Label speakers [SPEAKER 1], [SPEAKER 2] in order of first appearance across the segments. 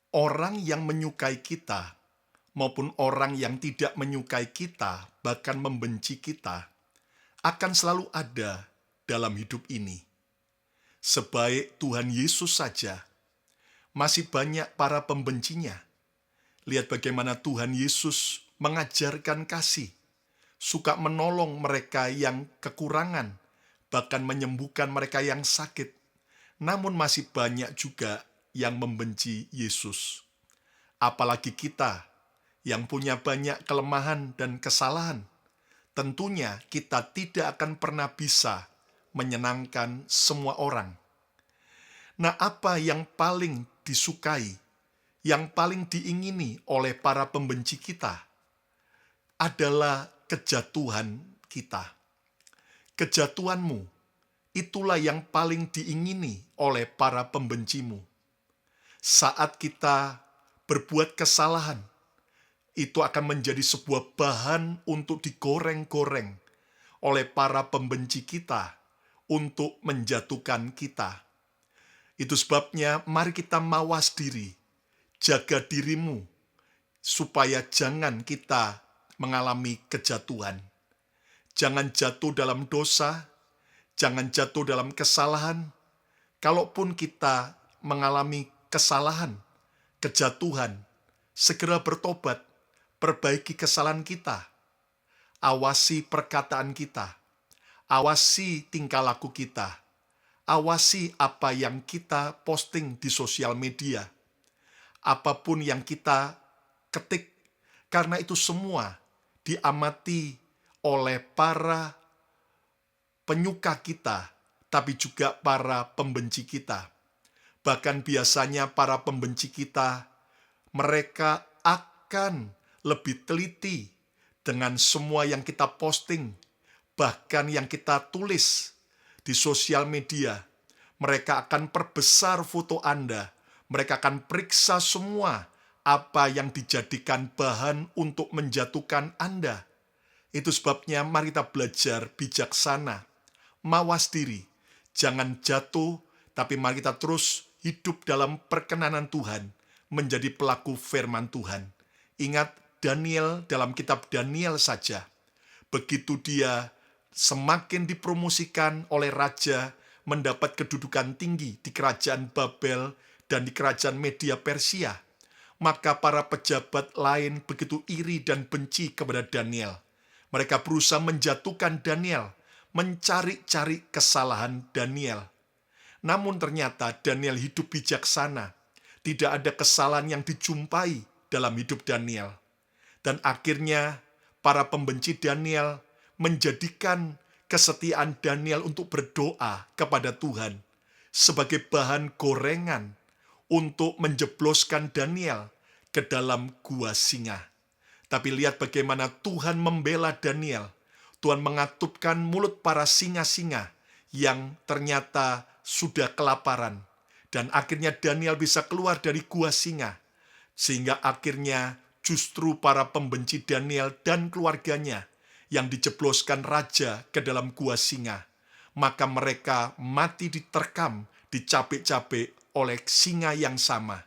[SPEAKER 1] Orang yang menyukai kita maupun orang yang tidak menyukai kita, bahkan membenci kita, akan selalu ada dalam hidup ini. Sebaik Tuhan Yesus saja, masih banyak para pembencinya. Lihat bagaimana Tuhan Yesus mengajarkan kasih, suka menolong mereka yang kekurangan, bahkan menyembuhkan mereka yang sakit. Namun masih banyak juga yang membenci Yesus. Apalagi kita yang punya banyak kelemahan dan kesalahan. Tentunya kita tidak akan pernah bisa menyenangkan semua orang. Nah, apa yang paling disukai, yang paling diingini oleh para pembenci kita adalah kejatuhan kita. Kejatuhanmu, itulah yang paling diingini oleh para pembencimu. Saat kita berbuat kesalahan, itu akan menjadi sebuah bahan untuk digoreng-goreng oleh para pembenci kita untuk menjatuhkan kita. Itu sebabnya mari kita mawas diri, jaga dirimu, supaya jangan kita mengalami kejatuhan. Jangan jatuh dalam dosa, jangan jatuh dalam kesalahan. Kalaupun kita mengalami kesalahan, kejatuhan, segera bertobat, perbaiki kesalahan kita, awasi perkataan kita, awasi tingkah laku kita, awasi apa yang kita posting di sosial media, apapun yang kita ketik, karena itu semua diamati oleh para penyuka kita, tapi juga para pembenci kita. Bahkan biasanya para pembenci kita, mereka akan lebih teliti dengan semua yang kita posting, bahkan yang kita tulis di sosial media. Mereka akan perbesar foto Anda, mereka akan periksa semua apa yang dijadikan bahan untuk menjatuhkan Anda. Itu sebabnya mari kita belajar bijaksana, mawas diri, jangan jatuh, tapi mari kita terus hidup dalam perkenanan Tuhan, menjadi pelaku firman Tuhan. Ingat Daniel dalam kitab Daniel saja, begitu dia semakin dipromosikan oleh raja, mendapat kedudukan tinggi di kerajaan Babel dan di kerajaan Media Persia, maka para pejabat lain begitu iri dan benci kepada Daniel. Mereka berusaha menjatuhkan Daniel, mencari-cari kesalahan Daniel. Namun ternyata Daniel hidup bijaksana. Tidak ada kesalahan yang dijumpai dalam hidup Daniel. Dan akhirnya para pembenci Daniel menjadikan kesetiaan Daniel untuk berdoa kepada Tuhan sebagai bahan gorengan untuk menjebloskan Daniel ke dalam gua singa. Tapi lihat bagaimana Tuhan membela Daniel. Tuhan mengatupkan mulut para singa-singa yang ternyata sudah kelaparan. Dan akhirnya Daniel bisa keluar dari gua singa. Sehingga akhirnya justru para pembenci Daniel dan keluarganya yang dijebloskan raja ke dalam gua singa. Maka mereka mati diterkam, dicapik-capik oleh singa yang sama.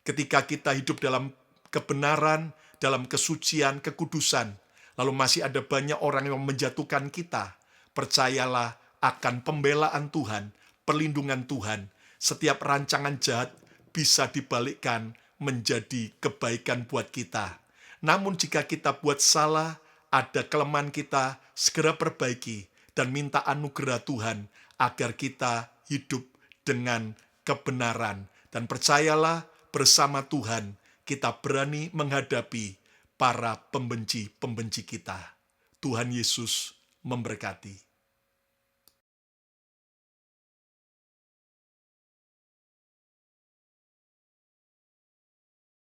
[SPEAKER 1] Ketika kita hidup dalam kebenaran, dalam kesucian, kekudusan, lalu masih ada banyak orang yang menjatuhkan kita, percayalah akan pembelaan Tuhan, perlindungan Tuhan. Setiap rancangan jahat bisa dibalikkan menjadi kebaikan buat kita. Namun jika kita buat salah, ada kelemahan kita, segera perbaiki dan minta anugerah Tuhan agar kita hidup dengan kebenaran. Dan percayalah, bersama Tuhan kita berani menghadapi para pembenci-pembenci kita. Tuhan Yesus memberkati.